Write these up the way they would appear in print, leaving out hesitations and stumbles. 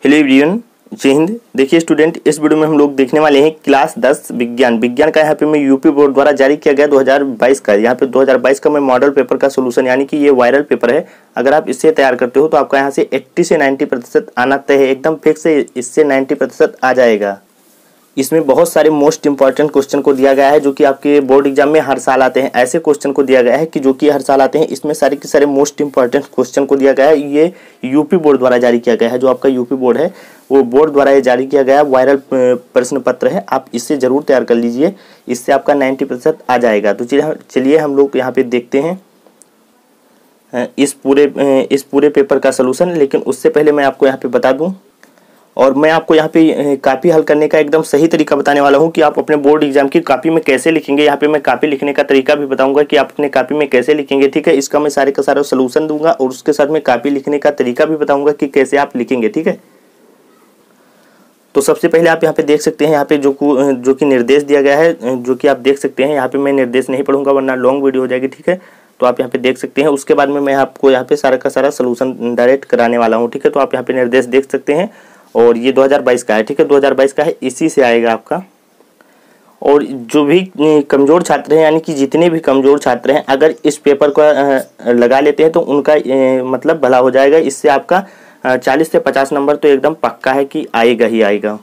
Hello everyone, जय हिंद। देखिए student, इस वीडियो में हम लोग देखने वाले हैं क्लास 10 विज्ञान का। यहाँ पे मैं यूपी बोर्ड द्वारा जारी किया गया 2022 का, यहाँ पे 2022 का मैं मॉडल पेपर का सोल्यूशन, यानी कि ये वायरल पेपर है। अगर आप इससे तैयार करते हो तो आपका यहाँ से 80 से 90% आना तय है, एकदम फिक्स है, इससे 90% आ जाएगा। इसमें बहुत सारे मोस्ट इंपॉर्टेंट क्वेश्चन को दिया गया है जो कि आपके बोर्ड एग्जाम में हर साल आते हैं। ऐसे क्वेश्चन को दिया गया है कि जो कि हर साल आते हैं। इसमें सारे के सारे मोस्ट इंपॉर्टेंट क्वेश्चन को दिया गया है। ये यूपी बोर्ड द्वारा जारी किया गया है। जो आपका यूपी बोर्ड है वो बोर्ड द्वारा ये जारी किया गया वायरल प्रश्न पत्र है। आप इससे जरूर तैयार कर लीजिए, इससे आपका 90% आ जाएगा। तो चलिए हम लोग यहाँ पे देखते हैं इस पूरे पेपर का सलूशन। लेकिन उससे पहले मैं आपको यहाँ पे बता दूं, और मैं आपको यहाँ पे कॉपी हल करने का एकदम सही तरीका बताने वाला हूँ कि आप अपने बोर्ड एग्जाम की कॉपी में कैसे लिखेंगे। यहाँ पे मैं कॉपी लिखने का तरीका भी बताऊंगा कि आप अपने कॉपी में कैसे लिखेंगे, ठीक है। इसका मैं सारे का सारा सलूशन दूंगा और उसके साथ में कॉपी लिखने का तरीका भी बताऊंगा कि कैसे आप लिखेंगे, ठीक है। तो सबसे पहले आप यहाँ पे देख सकते हैं, यहाँ पे जो कि निर्देश दिया गया है, जो कि आप देख सकते हैं। यहाँ पे मैं निर्देश नहीं पढ़ूंगा वरना लॉन्ग वीडियो हो जाएगी, ठीक है। तो आप यहाँ पे देख सकते हैं। उसके बाद में मैं आपको यहाँ पे सारा का सारा सलूशन डायरेक्ट कराने वाला हूँ, ठीक है। तो आप यहाँ पे निर्देश देख सकते हैं और ये 2022 का है, ठीक है। 2022 का है, इसी से आएगा आपका। और जो भी कमज़ोर छात्र हैं, यानी कि जितने भी कमज़ोर छात्र हैं, अगर इस पेपर को लगा लेते हैं तो उनका मतलब भला हो जाएगा। इससे आपका 40 से 50 नंबर तो एकदम पक्का है कि आएगा ही आएगा।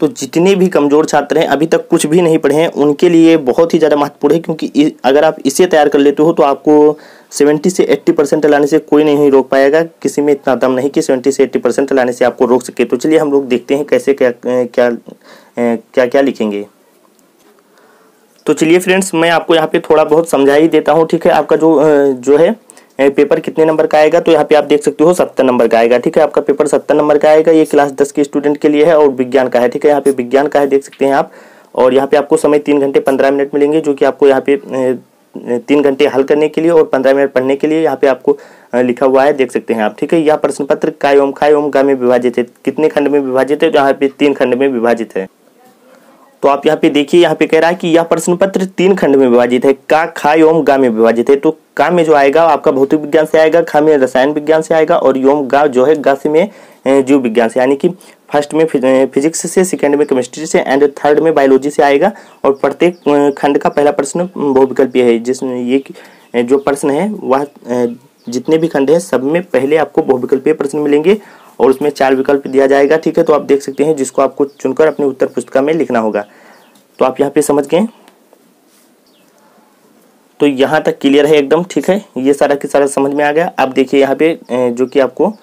तो जितने भी कमज़ोर छात्र हैं, अभी तक कुछ भी नहीं पढ़े हैं, उनके लिए बहुत ही ज़्यादा महत्वपूर्ण है। क्योंकि अगर आप इसे तैयार कर लेते हो तो आपको 70 से 80% लाने से कोई नहीं रोक पाएगा। किसी में इतना दम नहीं कि 70 से 80% लाने से आपको रोक सके। तो चलिए हम लोग देखते हैं कैसे क्या लिखेंगे। तो चलिए फ्रेंड्स, मैं आपको यहाँ पे थोड़ा बहुत समझा ही देता हूँ, ठीक है। आपका जो है पेपर कितने नंबर का आएगा, तो यहाँ पे आप देख सकते हो 70 नंबर का आएगा, ठीक है। आपका पेपर 70 नंबर का आएगा। ये क्लास 10 के स्टूडेंट के लिए है और विज्ञान का है, ठीक है। यहाँ पे विज्ञान का है, देख सकते हैं आप। और यहाँ पे आपको समय 3 घंटे 15 मिनट मिलेंगे, जो कि आपको यहाँ पे 3 घंटे हल करने के लिए और 15 मिनट पढ़ने के लिए यहाँ पे आपको लिखा हुआ है, देख सकते हैं आप, ठीक है। यह प्रश्न पत्र काय ओम गा में विभाजित है। कितने खंड में विभाजित है, तो यहाँ पे 3 खंड में विभाजित है। तो आप यहाँ पे देखिए, यहाँ पे कह रहा है कि यह प्रश्न पत्र 3 खंड में विभाजित है। का खा ओम गा में विभाजित है। तो का में जो आएगा आपका भौतिक विज्ञान से आएगा, खा में रसायन विज्ञान से आएगा, और योम गा जो है गा से में जीव विज्ञान से, यानी कि फर्स्ट में फिजिक्स से, सेकंड में केमिस्ट्री से एंड थर्ड में बायोलॉजी से आएगा। और प्रत्येक खंड का पहला प्रश्न बहुविकल्पीय है, जिसमें ये जो प्रश्न है वह जितने भी खंड है सब में पहले आपको बहुविकल्पीय प्रश्न मिलेंगे और उसमें 4 विकल्प दिया जाएगा, ठीक है। तो आप देख सकते हैं, जिसको आपको चुनकर अपनी उत्तर पुस्तिका में लिखना होगा। तो आप यहाँ पे समझ गए, तो यहाँ तक क्लियर है एकदम, ठीक है। ये सारा के सारा समझ में आ गया। अब देखिए यहाँ पे जो कि आपको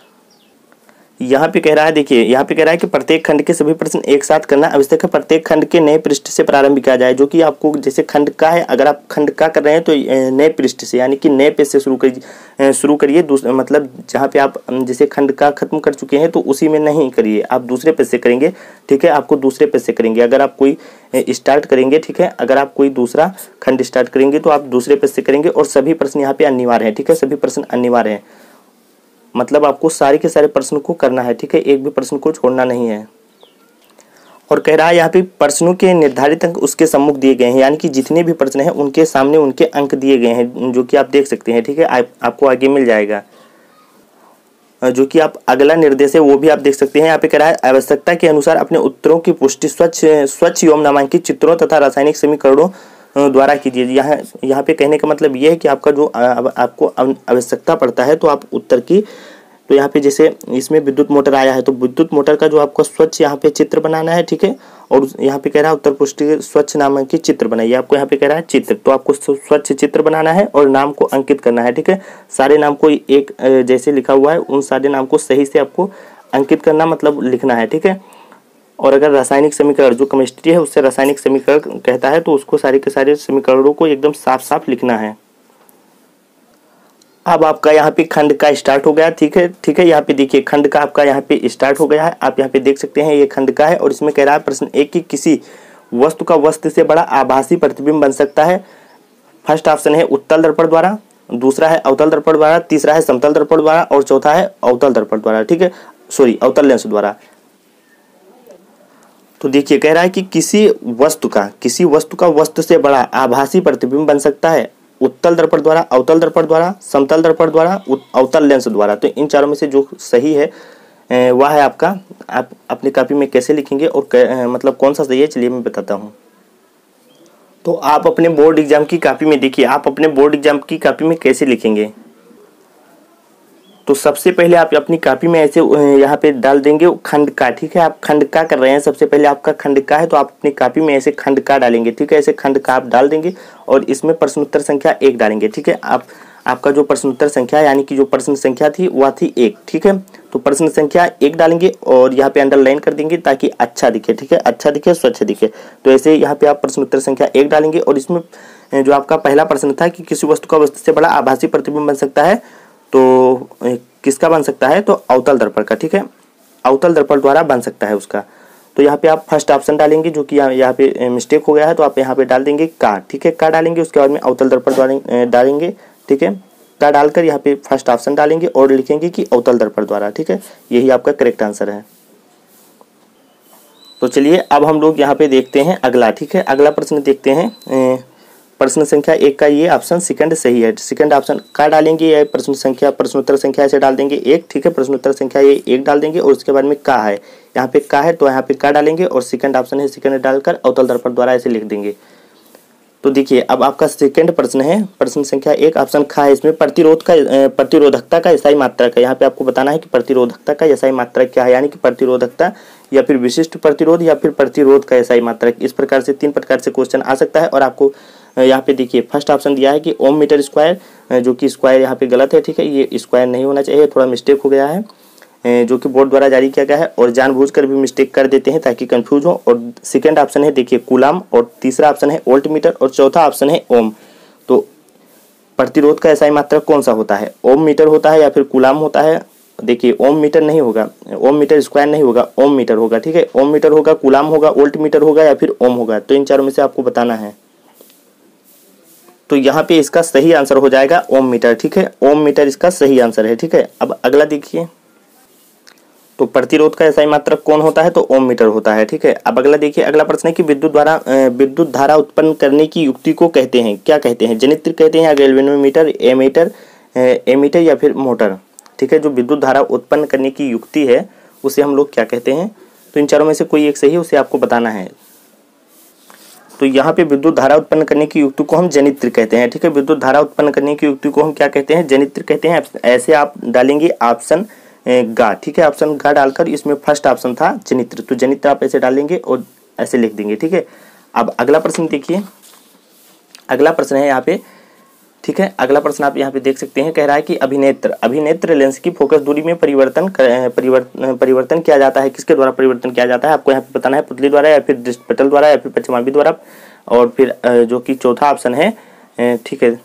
यहाँ पे कह रहा है, देखिए यहाँ पे कह रहा है कि प्रत्येक खंड के सभी प्रश्न एक साथ करना आवश्यक है। प्रत्येक खंड के नए पृष्ठ से प्रारंभ किया जाए। जो कि आपको जैसे खंड का है, अगर आप खंड का कर रहे हैं तो नए पृष्ठ से, यानी कि नए पेज से शुरू करिए। मतलब जहाँ पे आप जैसे खंड का खत्म कर चुके हैं तो उसी में नहीं करिए, आप दूसरे पेज से करेंगे, ठीक है। आपको दूसरे पेज से करेंगे अगर आप कोई स्टार्ट करेंगे, ठीक है। अगर आप कोई दूसरा खंड स्टार्ट करेंगे तो आप दूसरे पेज से करेंगे। और सभी प्रश्न यहाँ पे अनिवार्य है, ठीक है। सभी प्रश्न अनिवार्य है, मतलब आपको सारे के सारे प्रश्न को करना है, ठीक है। एक भी प्रश्न को छोड़ना नहीं है। और कह रहा है यहाँ पे प्रश्नों के निर्धारित अंक उसके सम्मुख दिए गए हैं, यानी कि जितने भी प्रश्न हैं उनके सामने उनके अंक दिए गए हैं, जो कि आप देख सकते हैं, ठीक है। आपको आगे मिल जाएगा। जो कि आप अगला निर्देश है वो भी आप देख सकते हैं। यहाँ पे कह रहा है आवश्यकता के अनुसार अपने उत्तरों की पुष्टि स्वच्छ एवं नामांकित चित्रों तथा रासायनिक समीकरणों द्वारा कीजिए। यहाँ पे कहने का मतलब ये है कि आपका जो आपको आवश्यकता पड़ता है तो आप उत्तर की, तो यहाँ पे जैसे इसमें विद्युत मोटर आया है तो विद्युत मोटर का जो आपको स्वच्छ यहाँ पे चित्र बनाना है, ठीक है। और यहाँ पे कह रहा है उत्तर पुष्टि स्वच्छ नामांकित चित्र बनाइए। आपको यहाँ पे कह रहा है चित्र, तो आपको स्वच्छ चित्र बनाना है और नाम को अंकित करना है, ठीक है। सारे नाम को एक जैसे लिखा हुआ है उन सारे नाम को सही से आपको अंकित करना, मतलब लिखना है, ठीक है। और अगर रासायनिक समीकरण, जो केमिस्ट्री है उससे रासायनिक समीकरण कहता है, तो उसको सारे के सारे समीकरणों को एकदम साफ साफ लिखना है। अब आपका यहाँ पे खंड का स्टार्ट हो गया, ठीक है, ठीक है। यहाँ पे देखिए खंड का आपका यहाँ पे स्टार्ट हो गया है। आप यहाँ पे देख सकते हैं ये खंड का है। और इसमें कह रहा है प्रश्न 1 कि किसी वस्तु का वस्तु से बड़ा आभासी प्रतिबिंब बन सकता है। फर्स्ट ऑप्शन है उत्तल दर्पण द्वारा, दूसरा है अवतल दर्पण द्वारा, तीसरा है समतल दर्पण द्वारा और चौथा है अवतल दर्पण द्वारा, ठीक है, सॉरी अवतल लेंस द्वारा। तो देखिए कह रहा है कि किसी वस्तु का वस्तु से बड़ा आभासी प्रतिबिंब बन सकता है उत्तल दर्पण द्वारा, अवतल दर्पण द्वारा, समतल दर्पण द्वारा, अवतल लेंस द्वारा। तो इन चारों में से जो सही है वह है आपका, आप अपनी कॉपी में कैसे लिखेंगे और मतलब कौन सा सही है, चलिए मैं बताता हूँ। तो आप अपने बोर्ड एग्जाम की कॉपी में देखिए, आप अपने बोर्ड एग्जाम की कॉपी में कैसे लिखेंगे। तो सबसे पहले आप अपनी कॉपी में ऐसे यहाँ पे डाल देंगे खंड का, ठीक है। आप खंड का कर रहे हैं, सबसे पहले आपका खंड का है तो आप अपनी कॉपी में ऐसे खंड का डालेंगे, ठीक है। ऐसे खंड का आप डाल देंगे और इसमें प्रश्न उत्तर संख्या 1 डालेंगे, ठीक है। आपका जो प्रश्न उत्तर संख्या यानी कि जो प्रश्न संख्या थी वह थी 1, ठीक है। तो प्रश्न संख्या 1 डालेंगे और यहाँ पे अंडरलाइन कर देंगे ताकि अच्छा दिखे, ठीक है, अच्छा दिखे, स्वच्छ दिखे। तो ऐसे यहाँ पे आप प्रश्न उत्तर संख्या 1 डालेंगे और इसमें जो आपका पहला प्रश्न था कि किसी वस्तु का वस्तु से बड़ा आभासी प्रतिबिंब बन सकता है, तो किसका बन सकता है, तो अवतल दर्पण का, ठीक है, अवतल दर्पण द्वारा बन सकता है उसका। तो यहाँ पे आप फर्स्ट ऑप्शन डालेंगे, जो कि यहाँ पे मिस्टेक हो गया है, तो आप यहाँ पे डाल देंगे का, ठीक है, का डालेंगे। उसके बाद में अवतल दर्पण डालेंगे, ठीक है, का डालकर यहाँ पे फर्स्ट ऑप्शन डालेंगे और लिखेंगे कि अवतल दर्पण द्वारा, ठीक है। यही आपका करेक्ट आंसर है। तो चलिए अब हम लोग यहाँ पे देखते हैं अगला, ठीक है। अगला प्रश्न देखते हैं। प्रश्न संख्या 1 का ये ऑप्शन सेकंड सही है। सेकंड ऑप्शन का डालेंगे या प्रश्नोत्तर संख्या ऐसे डाल देंगे 1, ठीक है। प्रश्नोत्तर संख्या ये 1 डाल देंगे और उसके बाद में का है, यहाँ पे का है तो यहाँ पे का डालेंगे और सेकंड ऑप्शन है सेकंड डालकर अवतल दर्पण द्वारा ऐसे लिख देंगे। तो देखिए अब आपका सेकंड प्रश्न है, प्रश्न संख्या 1 ऑप्शन खा है। इसमें प्रतिरोधकता का एसआई मात्रक है। यहाँ पे आपको बताना है कि प्रतिरोधकता का एसआई मात्रक क्या है, यानी कि प्रतिरोधकता या फिर विशिष्ट प्रतिरोध या फिर प्रतिरोध का एसआई मात्रक। इस प्रकार से 3 प्रकार से क्वेश्चन आ सकता है। और आपको यहाँ पे देखिए फर्स्ट ऑप्शन दिया है कि ओम मीटर स्क्वायर, जो कि स्क्वायर यहाँ पे गलत है, ठीक है, ये स्क्वायर नहीं होना चाहिए, थोड़ा मिस्टेक हो गया है, जो कि बोर्ड द्वारा जारी किया गया है और जानबूझकर भी मिस्टेक कर देते हैं ताकि कंफ्यूज हो। और सेकंड ऑप्शन है देखिए कूलाम, और तीसरा ऑप्शन है वोल्ट मीटर और चौथा ऑप्शन है ओम। तो प्रतिरोध का एसआई मात्रक कौन सा होता है, ओम मीटर होता है या फिर कूलाम होता है। देखिए ओम मीटर नहीं होगा, ओम मीटर स्क्वायर नहीं होगा, ओम मीटर होगा, ठीक है। ओम मीटर होगा, कूलाम होगा, वोल्ट मीटर होगा या फिर ओम होगा। तो इन चारों में से आपको बताना है। तो यहाँ पे इसका सही आंसर हो जाएगा ओम मीटर, ठीक है। ओम मीटर इसका सही आंसर है, ठीक है। अब अगला देखिए, तो प्रतिरोध का एसआई मात्रक कौन होता है, तो ओम मीटर होता है, ठीक है। अब अगला देखिए, अगला प्रश्न है कि विद्युत धारा उत्पन्न करने की युक्ति को कहते हैं, क्या कहते हैं, जनित्र कहते हैं या गैल्वेनोमीटर, एमीटर या फिर मोटर, ठीक है। जो विद्युत धारा उत्पन्न करने की युक्ति है उसे हम लोग क्या कहते हैं। तो इन चारों में से कोई एक सही है, उसे आपको बताना है। तो यहाँ पे विद्युत धारा उत्पन्न करने की युक्ति को हम जनित्र कहते हैं, ठीक है। विद्युत धारा उत्पन्न करने की युक्ति को हम क्या कहते हैं, जनित्र कहते हैं। ऐसे आप डालेंगे ऑप्शन गा, ठीक है, ऑप्शन गा डालकर इसमें फर्स्ट ऑप्शन था जनित्र, तो जनित्र आप ऐसे डालेंगे और ऐसे लिख देंगे, ठीक है। अब अगला प्रश्न देखिए, अगला प्रश्न है यहाँ पे, ठीक है। अगला प्रश्न आप यहाँ पे देख सकते हैं, कह रहा है कि अभिनेत्र लेंस की फोकस दूरी में परिवर्तन किया जाता है, किसके द्वारा परिवर्तन किया जाता है, आपको यहाँ पे बताना है, पुतली द्वारा या फिर दृष्टिपटल द्वारा या फिर पश्चिमाभि द्वारा। और फिर जो कि चौथा ऑप्शन है, ठीक है,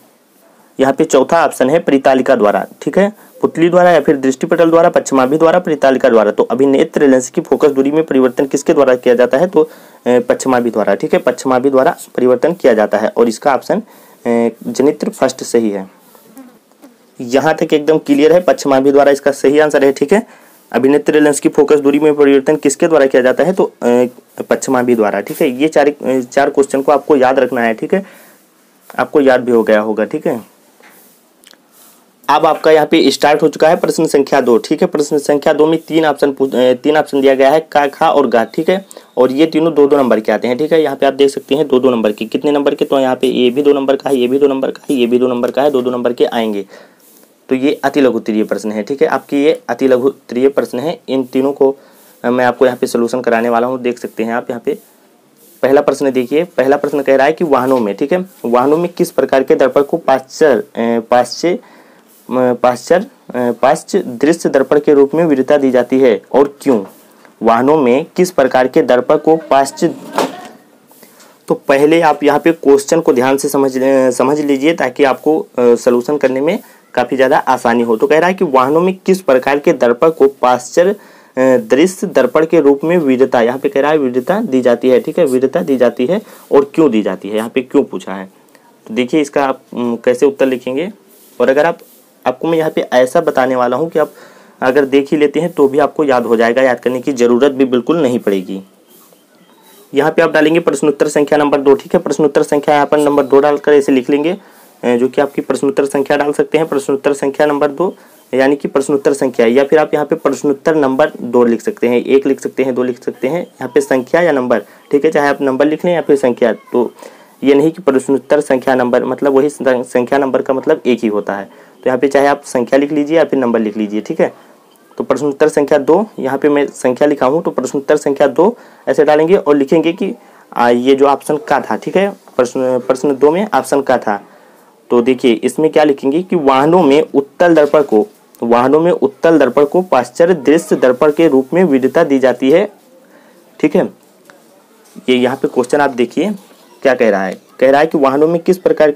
यहाँ पे चौथा ऑप्शन है परितालिका द्वारा, ठीक है, पुतली द्वारा या फिर दृष्टिपटल द्वारा, पश्चिमाभि द्वारा, परितालिका द्वारा। तो अभिनेत्र लेंस की फोकस दूरी में परिवर्तन किसके द्वारा किया जाता है, तो पश्चिमाभि द्वारा, ठीक है, पश्चिमाभि द्वारा परिवर्तन किया जाता है और इसका ऑप्शन जनित्र फर्स्ट सही है। यहाँ तक एकदम क्लियर है, पश्चिमाभि द्वारा इसका सही आंसर है, ठीक है। अभिनेत्र लेंस की फोकस दूरी में परिवर्तन किसके द्वारा किया जाता है, तो पश्चिमाभि द्वारा, ठीक है। ये चार क्वेश्चन को आपको याद रखना है, ठीक है, आपको याद भी हो गया होगा, ठीक है। अब आपका यहाँ पे स्टार्ट हो चुका है प्रश्न संख्या 2, ठीक है। प्रश्न संख्या 2 में 3 ऑप्शन दिया गया है, का, खा और गा, ठीक है। और ये तीनों 2-2 नंबर के आते हैं, ठीक है। यहाँ पे आप देख सकते हैं 2-2 नंबर के, कितने नंबर के, तो यहाँ पे ये भी 2 नंबर का है, ये भी 2 नंबर का है, ये भी 2 नंबर का है, 2-2 नंबर के आएंगे। तो ये अति लघु उत्तरीय प्रश्न है, ठीक है। आपके ये अति लघु उत्तरीय प्रश्न है। इन तीनों को मैं आपको यहाँ पे सोल्यूशन कराने वाला हूँ, देख सकते हैं आप यहाँ पे। पहला प्रश्न देखिए, पहला प्रश्न कह रहा है कि वाहनों में, ठीक है, वाहनों में किस प्रकार के दर्पण को पाश्चर्य दृश्य दर्पण के रूप में वरीयता दी जाती है और क्यों। वाहनों में किस प्रकार के दर्पण को तो पहले आप यहाँ पे क्वेश्चन को ध्यान से समझ लीजिए ताकि आपको सलूशन करने में काफी ज्यादा आसानी हो। तो कह रहा है कि वाहनों में किस प्रकार के दर्पण को पाश्चर्य दृश्य दर्पण के रूप में वरीयता, यहाँ पे कह रहा है वरीयता दी जाती है, ठीक है, वरीयता दी जाती है और क्यों दी जाती है, यहाँ पे क्यों पूछा है। तो देखिए इसका आप कैसे उत्तर लिखेंगे। और अगर आपको मैं यहाँ पे ऐसा बताने वाला हूँ कि आप अगर देख ही लेते हैं तो भी आपको याद हो जाएगा, याद करने की जरूरत भी बिल्कुल नहीं पड़ेगी। यहाँ पे आप डालेंगे प्रश्नोत्तर संख्या नंबर 2, ठीक है। प्रश्नोत्तर संख्या यहाँ पर नंबर 2 डालकर ऐसे लिख लेंगे, जो कि आपकी प्रश्नोत्तर संख्या डाल सकते हैं। प्रश्नोत्तर संख्या नंबर 2 यानी कि प्रश्नोत्तर संख्या, या फिर आप यहाँ पे प्रश्नोत्तर नंबर 2 लिख सकते हैं, 1 लिख सकते हैं, 2 लिख सकते हैं, यहाँ पे संख्या या नंबर, ठीक है, चाहे आप नंबर लिख लें या फिर संख्या। तो ये नहीं कि प्रश्नोत्तर संख्या नंबर, मतलब वही संख्या नंबर का मतलब एक ही होता है। तो यहाँ पे चाहे आप संख्या लिख लीजिए या फिर नंबर लिख लीजिए, ठीक है। तो प्रश्नोत्तर संख्या 2, यहाँ पे मैं संख्या लिखा हूँ तो प्रश्नोत्तर संख्या 2 ऐसे डालेंगे और लिखेंगे कि ये जो ऑप्शन का था, ठीक है, प्रश्न 2 में ऑप्शन का था। तो देखिए इसमें क्या लिखेंगे कि वाहनों में उत्तल दर्पण को पाश्चर्य दृश्य दर्पण के रूप में विधता दी जाती है, ठीक है। ये यहाँ पे क्वेश्चन आप देखिए क्या कह रहा है कि वाहनों में किस प्रकार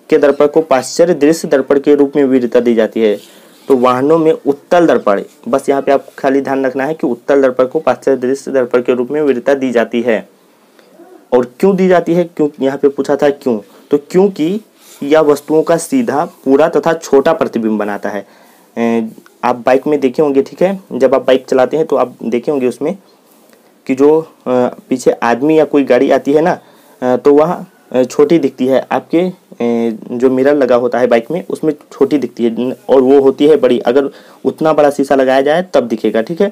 के दर्पण को पाश्चर्य दृश्य दर्पण के रूप में विधता दी जाती है। तो वाहनों में उत्तल दर्पण, बस यहाँ पे आप खाली ध्यान रखना है कि उत्तल दर्पण को पाश्चर्य दृश्य दर्पण के रूप में विधता दी जाती है। और क्यों दी जाती है, क्यों यहाँ पे पूछा था क्यों, तो क्योंकि यह वस्तुओं का सीधा, पूरा तथा छोटा प्रतिबिंब बनाता है। आप बाइक में देखे होंगे, ठीक है, जब आप बाइक चलाते हैं तो आप देखे होंगे उसमें कि जो पीछे आदमी या कोई गाड़ी आती है ना, तो वह छोटी दिखती है, आपके जो मिरर लगा होता है बाइक में उसमें छोटी दिखती है, और वो होती है बड़ी। अगर उतना बड़ा शीशा लगाया जाए तब दिखेगा, ठीक है,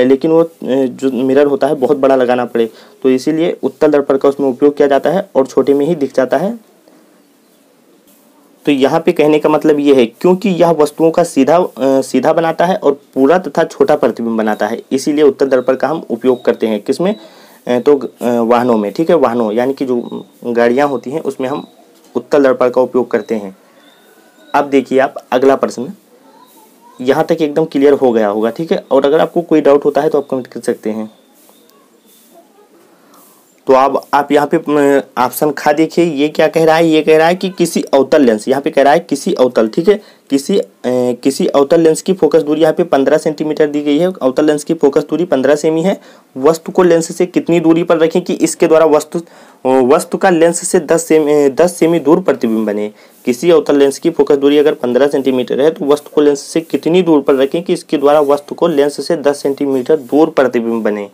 लेकिन वो जो मिरर होता है बहुत बड़ा लगाना पड़े, तो इसीलिए उत्तल दर्पण का उसमें उपयोग किया जाता है और छोटे में ही दिख जाता है। तो यहाँ पे कहने का मतलब ये है क्योंकि यह वस्तुओं का सीधा बनाता है और पूरा तथा छोटा प्रतिबिंब बनाता है, इसीलिए उत्तल दर्पण का हम उपयोग करते हैं। किसमें, तो वाहनों में, ठीक है, वाहनों यानी कि जो गाड़ियाँ होती हैं उसमें हम उत्तल दर्पण का उपयोग करते हैं। अब देखिए आप अगला प्रश्न, यहाँ तक एकदम क्लियर हो गया होगा, ठीक है, और अगर आपको कोई डाउट होता है तो आप कमेंट कर सकते हैं। तो अब आप यहाँ पे ऑप्शन खा देखिए, ये क्या कह रहा है, ये कह रहा है कि किसी अवतल लेंस, यहाँ पे कह रहा है किसी अवतल, ठीक है, किसी अवतल लेंस की फोकस दूरी यहाँ पे 15 सेंटीमीटर दी गई है। अवतल लेंस की फोकस दूरी 15 सेमी है। वस्तु को लेंस से कितनी दूरी पर रखें कि इसके द्वारा वस्तु का लेंस से 10 सेमी दूर प्रतिबिंब बने। किसी अवतल लेंस की फोकस दूरी अगर 15 सेंटीमीटर है तो वस्तु को लेंस से कितनी दूर पर रखें कि इसके द्वारा वस्तु को लेंस से 10 सेंटीमीटर दूर प्रतिबिंब बने।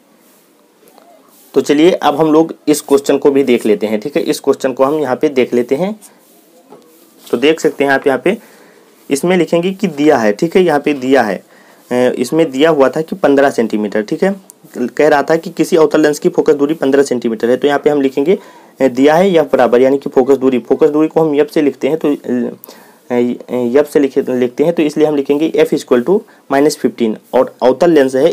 तो चलिए अब हम लोग इस क्वेश्चन को भी देख लेते हैं, ठीक है, इस क्वेश्चन को हम यहाँ पे देख लेते हैं। तो देख सकते हैं आप यहाँ पे इसमें लिखेंगे कि दिया है, ठीक है, यहाँ पे दिया है, इसमें दिया हुआ था कि 15 सेंटीमीटर, ठीक है, कह रहा था कि किसी अवतल लेंस की फोकस दूरी 15 सेंटीमीटर है। तो यहाँ पे हम लिखेंगे दिया है या बराबर, यानी कि फोकस दूरी को हम एफ से लिखते हैं, तो एफ से लिखते हैं, तो इसलिए हम लिखेंगे एफ इक्वल टू -15। और अवतल लेंस है,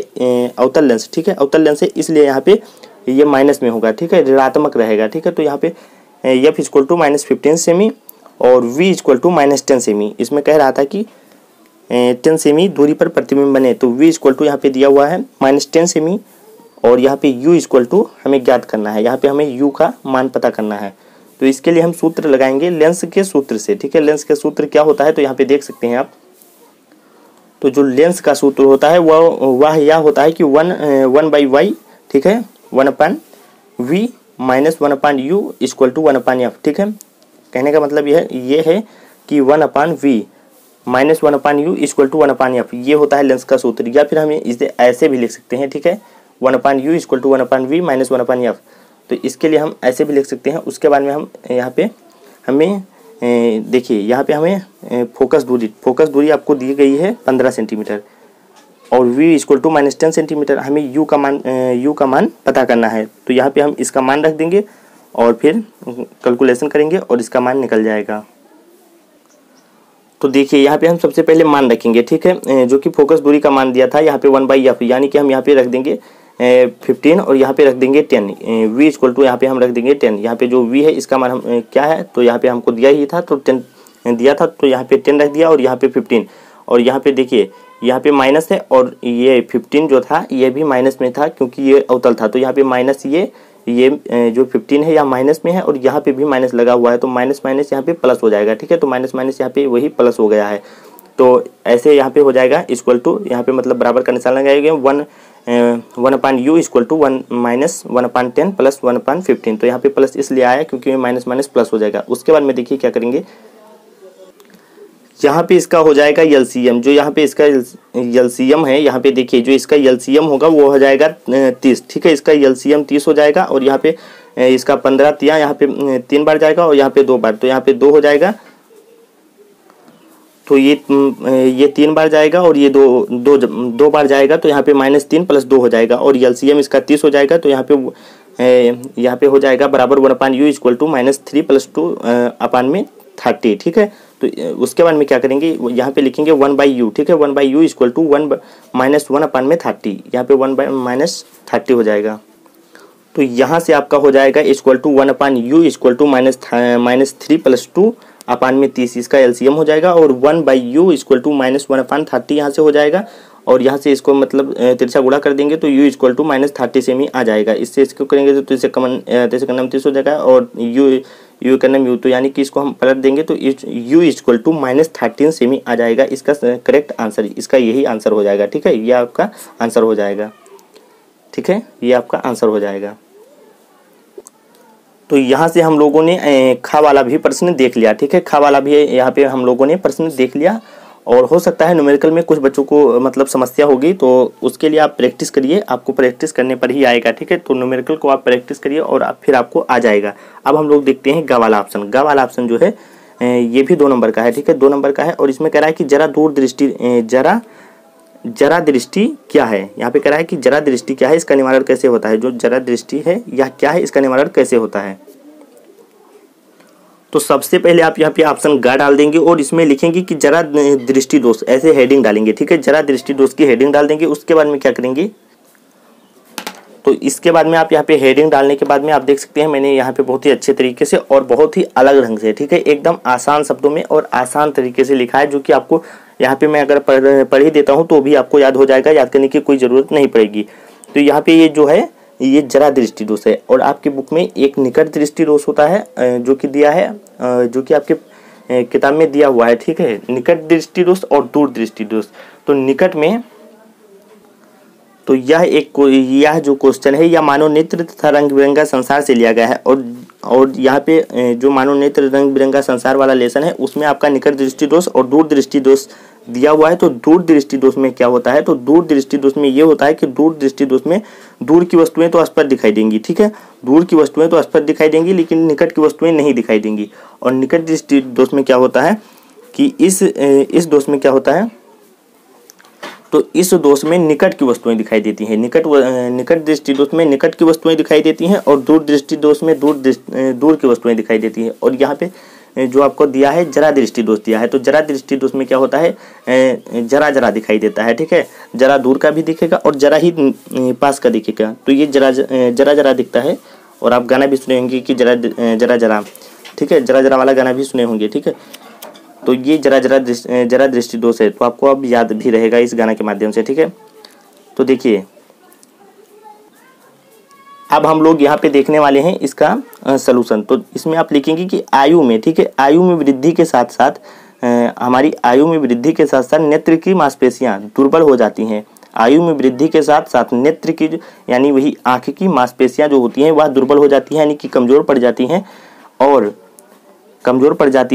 अवतल लेंस, ठीक है, अवतल लेंस है, इसलिए यहाँ पे ये माइनस में होगा, ठीक है, ऋणात्मक रहेगा, ठीक है। तो यहाँ पे एफ इक्वल टू -15 सेमी और वी इक्वल टू -10 सेमी। इसमें कह रहा था कि 10 सेमी दूरी पर प्रतिबिंब बने, तो वी इक्वल टू यहाँ पे दिया हुआ है -10 सेमी, और यहाँ पे u इक्वल टू हमें ज्ञात करना है, यहाँ पे हमें u का मान पता करना है। तो इसके लिए हम सूत्र लगाएंगे लेंस के सूत्र से, ठीक है। लेंस का सूत्र क्या होता है, तो यहाँ पे देख सकते हैं आप। तो जो लेंस का सूत्र होता है वह यह होता है कि 1/y, ठीक है, 1/v minus 1/u equal to 1/f, ठीक है। कहने का मतलब ये है कि 1/v minus 1/u equal to 1/f, ये होता है लेंस का सूत्र। या फिर हम इसे ऐसे भी लिख सकते हैं, ठीक है, 1/u equal to 1/v minus 1/f। तो इसके लिए हम ऐसे भी लिख सकते हैं। उसके बाद में हम यहाँ पे हमें देखिए यहाँ पे हमें फोकस दूरी आपको दी गई है 15 सेंटीमीटर और v इक्वल टू -10 सेंटीमीटर। हमें u का मान पता करना है, तो यहाँ पे हम इसका मान रख देंगे और फिर कैलकुलेशन करेंगे और इसका मान निकल जाएगा। तो देखिए यहाँ पे हम सबसे पहले मान रखेंगे, ठीक है, जो कि फोकस दूरी का मान दिया था यहाँ पे 1/f, यानी कि हम यहाँ पे रख देंगे 15 और यहाँ पे रख देंगे 10। v इक्वल टू यहाँ पे हम रख देंगे 10। यहाँ पे जो v है इसका मान हम क्या है, तो यहाँ पे हमको दिया ही था, तो 10 दिया था, तो यहाँ पे 10 रख दिया और यहाँ पे 15। और यहाँ पे देखिए यहाँ पे माइनस है और ये 15 जो था ये भी माइनस में था क्योंकि ये अवतल था, तो यहाँ पे माइनस ये जो 15 है यहाँ माइनस में है और यहाँ पे भी माइनस लगा हुआ है, तो माइनस माइनस यहाँ पे प्लस हो जाएगा, ठीक है। तो माइनस माइनस यहाँ पे वही प्लस हो गया है, तो ऐसे यहाँ पे हो जाएगा इक्वल टू, यहाँ पे मतलब बराबर का निशान लगाएंगे 1/u equal to 1 minus 1/10 plus 1/15। तो यहाँ पे प्लस इसलिए आया क्योंकि माइनस माइनस प्लस हो जाएगा। उसके बाद में देखिए क्या करेंगे, यहाँ पे इसका हो जाएगा एलसीएम, जो यहाँ पे इसका एलसीएम है, यहाँ पे देखिए जो इसका एलसीएम होगा वो हो जाएगा 30, ठीक है, इसका एलसीएम 30 हो जाएगा। और यहाँ पे इसका 15 तिया यहाँ पे 3 बार जाएगा और यहाँ पे 2 बार, तो यहाँ पे 2 हो जाएगा। तो ये 3 बार जाएगा और ये दो बार जाएगा, तो यहाँ पे -3 + 2 हो जाएगा और एलसीएम इसका 30 हो जाएगा। तो यहाँ पे हो जाएगा बराबर 1/u = -3 + 2 अपान में 30। ठीक है, तो उसके बाद में क्या करेंगे, यहाँ पे लिखेंगे 1/u। ठीक है, 1/u = 1 - 1/30। यहाँ पे 1/-30 हो जाएगा। तो यहाँ से आपका हो जाएगा = 1/u = -3 + 2 अपान में 30। इसका एलसीएम हो जाएगा और 1/u = -1/30 यहाँ से हो जाएगा और यहाँ से इसको मतलब तिरछा गुणा कर देंगे तो u = -30 से ही आ जाएगा। इससे इसको करेंगे तो इसे कमन तैसे करना 30 हो जाएगा और u करना u, तो यानी कि इसको हम पलट देंगे तो u = -13 से ही आ जाएगा। इसका करेक्ट आंसर, इसका यही आंसर हो जाएगा। ठीक है, ये आपका आंसर हो जाएगा। ठीक है, ये आपका आंसर हो जाएगा। तो यहाँ से हम लोगों ने खा वाला भी प्रश्न देख लिया। ठीक है, खा वाला भी यहाँ पे हम लोगों ने प्रश्न देख लिया और हो सकता है न्यूमेरिकल में कुछ बच्चों को मतलब समस्या होगी, तो उसके लिए आप प्रैक्टिस करिए, आपको प्रैक्टिस करने पर ही आएगा। ठीक है, तो न्यूमेरिकल को आप प्रैक्टिस करिए और फिर आपको आ जाएगा। अब हम लोग देखते हैं ग वाला ऑप्शन। ग वाला ऑप्शन जो है ये भी 2 नंबर का है। ठीक है, 2 नंबर का है और इसमें कह रहा है कि जरा दृष्टि क्या है। यहाँ पे कह रहा है कि जरा दृष्टि क्या है, इसका निवारण कैसे होता है। जो जरा दृष्टि है या क्या है, इसका निवारण कैसे होता है। तो सबसे पहले आप यहाँ पे ऑप्शन ग डाल देंगे और इसमें लिखेंगे कि जरा दृष्टि दोष, ऐसे हेडिंग डालेंगे। ठीक है, जरा दृष्टि दोष की हेडिंग डाल देंगे। उसके बाद में क्या करेंगे, तो इसके बाद में आप यहाँ पे हेडिंग डालने के बाद में आप देख सकते हैं मैंने यहाँ पे बहुत ही अच्छे तरीके से और बहुत ही अलग ढंग से, ठीक है, एकदम आसान शब्दों में और आसान तरीके से लिखा है, जो कि आपको यहाँ पे मैं अगर पढ़ ही देता हूँ तो भी आपको याद हो जाएगा, याद करने की कोई ज़रूरत नहीं पड़ेगी। तो यहाँ पे ये जो है ये जरा दृष्टि दोष है और आपकी बुक में एक निकट दृष्टि दोष होता है जो कि दिया है, जो कि आपके किताब में दिया हुआ है। ठीक है, निकट दृष्टि दोष और दूर दृष्टि दोष। तो निकट में तो यह जो क्वेश्चन है यह मानव नेत्र तथा रंग बिरंगा संसार से लिया गया है और यहाँ पे जो मानव नेत्र रंग बिरंगा संसार वाला लेसन है उसमें आपका निकट दृष्टि दोष और दूर दृष्टि दोष दिया हुआ है। तो दूर दृष्टि दोष में क्या होता है, तो दूर दृष्टि दोष में ये होता है कि दूर दृष्टि दोष में दूर की वस्तुएं तो स्पष्ट दिखाई देंगी। ठीक है, दूर की वस्तुएं तो स्पष्ट दिखाई देंगी लेकिन निकट की वस्तुएं नहीं दिखाई देंगी। और निकट दृष्टि दोष में क्या होता है कि इस दोष में क्या होता है, तो इस दोष में निकट की वस्तुएं दिखाई देती हैं। निकट दृष्टि दोष में निकट की वस्तुएं दिखाई देती हैं और दूर दृष्टि दोष में दूर की वस्तुएं दिखाई देती हैं। और यहाँ पे जो आपको दिया है जरा दृष्टि दोष दिया है, तो जरा दृष्टि दोष में क्या होता है, जरा जरा दिखाई देता है। ठीक है, जरा दूर का भी दिखेगा और जरा ही पास का दिखेगा। तो ये जरा जरा दिखता है और आप गाना भी सुने होंगे कि जरा जरा, ठीक है, जरा जरा वाला गाना भी सुने होंगे। ठीक है, तो ये जरा दृष्टि दोष है, तो आपको अब याद भी रहेगा इस गाना के माध्यम से। ठीक है, तो देखिए अब हम लोग यहाँ पे देखने वाले हैं इसका सलूशन। तो इसमें आप लिखेंगे कि आयु में, ठीक है, आयु में वृद्धि के साथ साथ हमारी आयु में वृद्धि के साथ साथ नेत्र की मांसपेशियां दुर्बल हो जाती हैं। आयु में वृद्धि के साथ साथ नेत्र की यानी वही आँख की मांसपेशियां जो होती हैं वह दुर्बल हो जाती हैं, यानी कि कमज़ोर पड़ जाती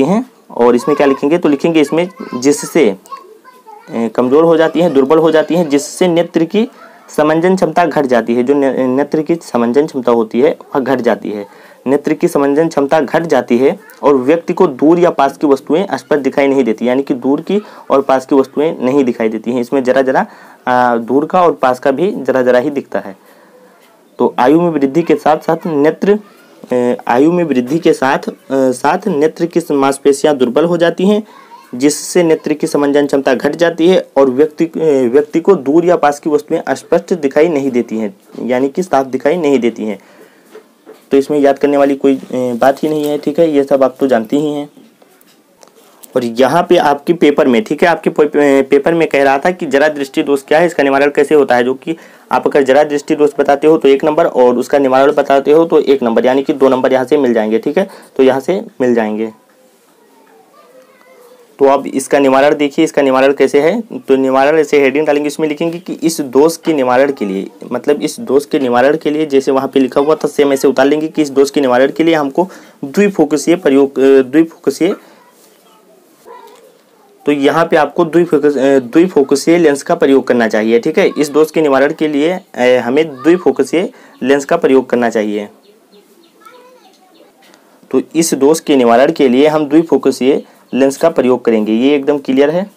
हैं। और इसमें क्या लिखेंगे, तो लिखेंगे इसमें जिससे कमज़ोर हो जाती हैं, दुर्बल हो जाती हैं, जिससे नेत्र की समंजन क्षमता घट जाती है। जो नेत्र की समंजन क्षमता होती है वह घट जाती है। नेत्र की समंजन क्षमता घट जाती है और व्यक्ति को दूर या पास की वस्तुएं स्पष्ट दिखाई नहीं देती, यानी कि दूर की और पास की वस्तुएं नहीं दिखाई देती हैं। इसमें जरा जरा दूर का और पास का भी जरा जरा ही दिखता है। तो आयु में वृद्धि के साथ साथ नेत्र की मांसपेशियां दुर्बल हो जाती हैं, जिससे नेत्र की समंजन क्षमता घट जाती है और व्यक्ति को दूर या पास की वस्तुएं स्पष्ट दिखाई नहीं देती हैं, यानी कि साफ दिखाई नहीं देती हैं। तो इसमें याद करने वाली कोई बात ही नहीं है। ठीक है, ये सब आप तो जानते ही हैं। और यहाँ पे आपके पेपर में, ठीक है, आपके पेपर में कह रहा था कि जरा दृष्टि दोष क्या है, इसका निवारण कैसे होता है, जो कि आप अगर जरा दृष्टि दोष बताते हो तो 1 नंबर और उसका निवारण बताते हो तो 1 नंबर, यानी कि 2 नंबर यहाँ से मिल जाएंगे। ठीक है, तो यहाँ से मिल जाएंगे। तो अब इसका निवारण देखिए, इसका निवारण कैसे है। तो निवारण ऐसे हेडिंग डालेंगे, इसमें लिखेंगे कि इस दोष के निवारण के लिए, मतलब इस दोष के निवारण के लिए जैसे वहाँ पे लिखा हुआ था सेम ऐसे उतार लेंगे कि इस दोष के निवारण के लिए हमको द्विफोकसीय तो यहाँ पे आपको द्विफोकसीय लेंस का प्रयोग करना चाहिए। ठीक है, इस दोष के निवारण के लिए हमें द्विफोकसीय लेंस का प्रयोग करना चाहिए। तो इस दोष के निवारण के लिए हम द्विफोकसीय लेंस का प्रयोग करेंगे। ये एकदम क्लियर है।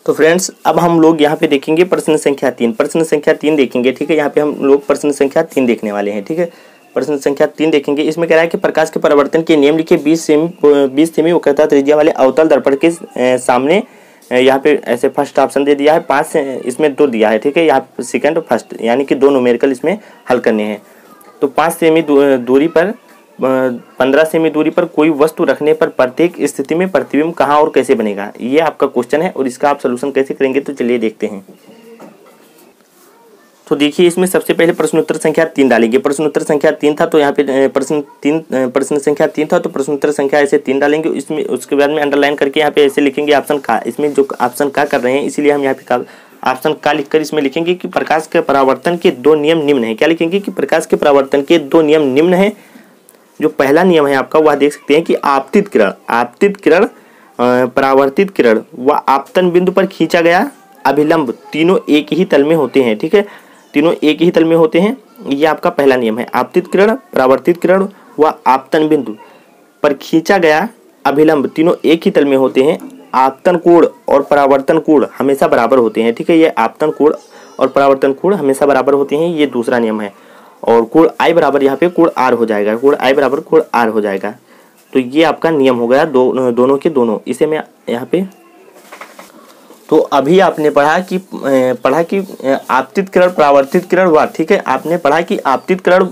तो फ्रेंड्स अब हम लोग यहाँ पे देखेंगे प्रश्न संख्या 3। प्रश्न संख्या 3 देखेंगे, ठीक है। यहाँ पे हम लोग प्रश्न संख्या 3 देखने वाले हैं, ठीक है। प्रश्न संख्या 3 देखेंगे। इसमें कह रहा है कि प्रकाश के परावर्तन के नियम लिखे 20 सेमी वक्रता त्रिज्या वाले अवतल दर्पण के सामने। यहाँ पे ऐसे फर्स्ट ऑप्शन दे दिया है 5, इसमें 2 दिया है, ठीक है। यहाँ सेकंड और फर्स्ट यानी कि 2 न्यूमेरिकल इसमें हल करने हैं। तो 5 सेमी दूरी पर 15 सेमी दूरी पर कोई वस्तु रखने पर प्रत्येक स्थिति में प्रतिबिंब कहाँ और कैसे बनेगा, ये आपका क्वेश्चन है। और इसका आप सोल्यूशन कैसे करेंगे तो चलिए देखते हैं। तो देखिए इसमें सबसे पहले प्रश्नोत्तर संख्या 3 डालेंगे। प्रश्नोत्तर संख्या 3 था तो यहाँ पे प्रश्न संख्या 3 था तो प्रश्नोत्तर संख्या ऐसे 3 डालेंगे। इसमें उसके बाद में अंडरलाइन करके यहाँ पे ऐसे लिखेंगे ऑप्शन का। इसमें जो ऑप्शन का कर रहे हैं इसीलिए हम यहाँ पे ऑप्शन का लिखकर इसमें लिखेंगे कि प्रकाश के परावर्तन के 2 नियम निम्न है। क्या लिखेंगे कि प्रकाश के परावर्तन के 2 नियम निम्न है। जो पहला नियम है आपका वह देख सकते हैं कि आपतित किरण परावर्तित किरण व आपतन बिंदु पर खींचा गया अभिलंब तीनों एक ही तल में होते हैं, ठीक है। तीनों एक ही तल में होते हैं, ये आपका पहला नियम है। आपतित किरण, परावर्तित किरण व आपतन बिंदु पर खींचा गया अभिलंब तीनों एक ही तल में होते हैं। आपतन कोण और परावर्तन कोण हमेशा बराबर होते हैं, ठीक है। ये आपतन कोण और परावर्तन कोण हमेशा बराबर होते हैं, ये दूसरा नियम है। और कोण आई बराबर यहाँ पे कोण आर हो जाएगा, कोण आई बराबर कोण आर हो जाएगा। तो ये आपका नियम हो गया दोनों के दोनों। इसे मैं यहाँ पे तो अभी आपने पढ़ा कि आपतित किरण परावर्तित किरण व, ठीक है। आपने पढ़ा कि आपतित किरण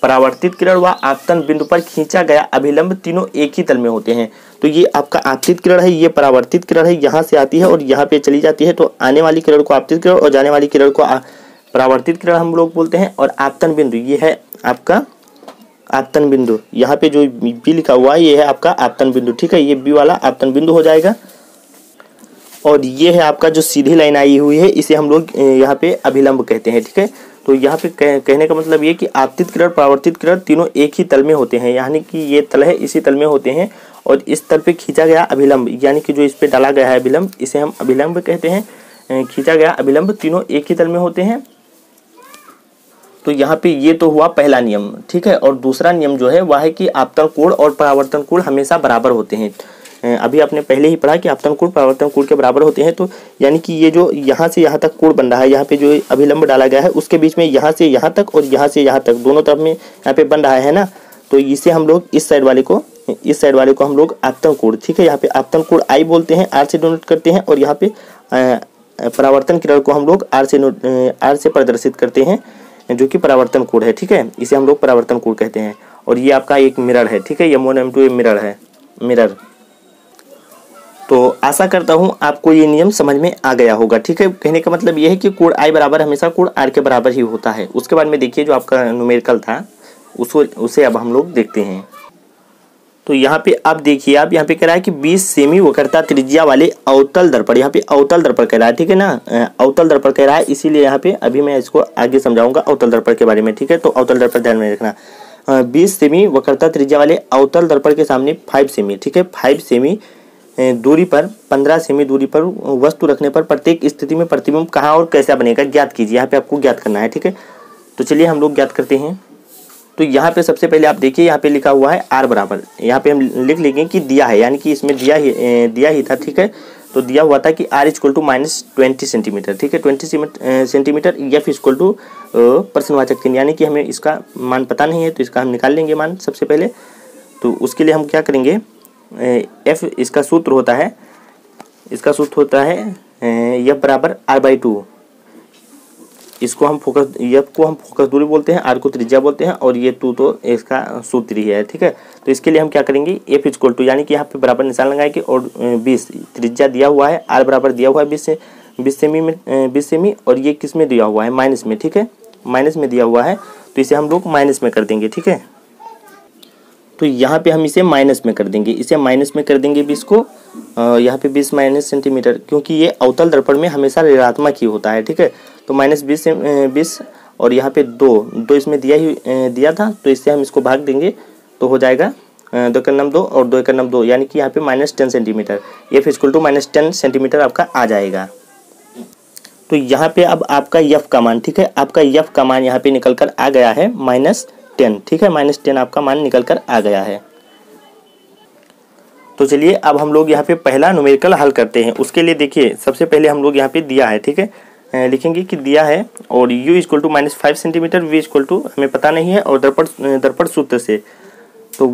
परावर्तित किरण व आपतन बिंदु पर खींचा गया अभिलंब तीनों एक ही तल में होते हैं। तो ये आपका आपतित किरण है, ये परावर्तित किरण है, यहाँ से आती है और यहाँ पे चली जाती है। तो आने वाली किरण को आपतित किरण और जाने वाली किरण को परावर्तित किरण हम लोग बोलते हैं। और आपतन बिंदु ये है आपका आपतन बिंदु, यहाँ पे जो बी लिखा हुआ है ये है आपका आपतन बिंदु, ठीक है। ये बी वाला आपतन बिंदु हो जाएगा। और ये है आपका जो सीधी लाइन आई हुई है इसे हम लोग यहाँ पे अभिलंब कहते हैं, ठीक है। तो यहाँ पे कहने का मतलब ये कि आपतित किरण परावर्तित किरण तीनों एक ही तल में होते हैं, यानी कि ये तल है इसी तल में होते हैं। और इस तल पे खींचा गया अभिलंब यानी कि जो इस पे डाला गया है अभिलंब, इसे हम अभिलंब कहते हैं। खींचा गया अभिलंब तीनों एक ही तल में होते हैं। तो यहाँ पे ये तो हुआ पहला नियम, ठीक है। और दूसरा नियम जो है वह है कि आपतन कोण और परावर्तन कोण हमेशा बराबर होते हैं। अभी आपने पहले ही पढ़ा कि आपतन कोण परावर्तन कोण के बराबर होते हैं। तो यानी कि ये जो यहाँ से यहाँ तक कोण बन रहा है, यहाँ पे जो अभिलंब डाला गया है उसके बीच में यहाँ से यहाँ तक और यहाँ से यहाँ तक दोनों तरफ में यहाँ पे बन रहा है ना। तो इसे हम लोग इस साइड वाले को हम लोग आपतन कोण, ठीक है। यहाँ पे आपतन कोण आई बोलते हैं, आर से डोनेट करते हैं। और यहाँ पे परावर्तन किरण को हम लोग आर से प्रदर्शित करते हैं जो कि परावर्तन कोण है, ठीक है। इसे हम लोग परावर्तन कोण कहते हैं। और ये आपका एक मिरर है, ठीक है। M1 M2 मिरर है, मिरर। तो आशा करता हूँ आपको ये नियम समझ में आ गया होगा, ठीक है। कहने का मतलब ये है कि कोण आई बराबर हमेशा कोण आर के बराबर ही होता है। उसके बाद में देखिए जो आपका न्यूमेरिकल था उसे अब हम लोग देखते हैं। तो यहाँ पे अब देखिए आप यहाँ पे कह रहा है कि 20 सेमी वक्रता त्रिज्या वाले अवतल दर्पण, यहाँ पे अवतल दर्पण कह रहा है, ठीक है ना। अवतल दर्पण कह रहा है, इसीलिए यहाँ पे अभी मैं इसको आगे समझाऊंगा अवतल दर्पण के बारे में, ठीक है। तो अवतल दर्पण ध्यान में रखना। 20 सेमी वक्रता त्रिज्या वाले अवतल दर्पण के सामने 5 सेमी, ठीक है, 5 सेमी दूरी पर 15 सेमी दूरी पर वस्तु रखने पर प्रत्येक स्थिति में प्रतिबिंब कहाँ और कैसा बनेगा ज्ञात कीजिए। यहाँ पे आपको ज्ञात करना है, ठीक है। तो चलिए हम लोग ज्ञात करते हैं। तो यहाँ पे सबसे पहले आप देखिए यहाँ पे लिखा हुआ है आर बराबर, यहाँ पे हम लिख लेंगे कि दिया है, यानी कि इसमें दिया ही था, ठीक है। तो दिया हुआ था कि r इक्वल टू -20 सेंटीमीटर, ठीक है, 20 सेंटीमीटर। एफ इक्वल टू प्रश्नवाचक चिन्ह, यानी कि हमें इसका मान पता नहीं है तो इसका हम निकाल लेंगे मान सबसे पहले। तो उसके लिए हम क्या करेंगे, एफ इसका सूत्र होता है एफ बराबर r/2। इसको हम एफ को हम फोकस दूरी बोलते हैं, आर को त्रिज्या बोलते हैं और ये 2 तो इसका सूत्र ही है, ठीक है। तो इसके लिए हम क्या करेंगे, एफ इक्वल टू यानी कि यहाँ पे बराबर निशान लगाएंगे और 20 त्रिज्या दिया हुआ है, आर बराबर दिया हुआ है 20 सेमी और ये किस में दिया हुआ है, माइनस में, ठीक है, माइनस में दिया हुआ है। तो इसे हम लोग माइनस में कर देंगे, ठीक है। तो यहाँ पे हम इसे माइनस में कर देंगे, 20 को यहाँ पे 20 माइनस सेंटीमीटर, क्योंकि ये अवतल दर्पण में हमेशा ऋणात्मक ही होता है, ठीक है। तो -20 और यहाँ पे 2 इसमें दिया था, तो इससे हम इसको भाग देंगे तो हो जाएगा 2 का नाम 2 और 2 का नाम 2, यानी कि यहाँ पे -10 centimetre. F equal to -10 centimetre आपका आ जाएगा। तो यहाँ पे अब आपका एफ का मान, ठीक है, आपका एफ का मान यहाँ पे निकल कर आ गया है -10, ठीक है, -10 आपका मान निकल कर आ गया है। तो चलिए अब हम लोग यहाँ पे पहला न्यूमेरिकल हल करते हैं। उसके लिए देखिए सबसे पहले हम लोग यहाँ पे दिया है, ठीक है, लिखेंगे कि दिया है और u equal to -5 centimetre, v equal to हमें पता नहीं है, और दर्पण सूत्र से तो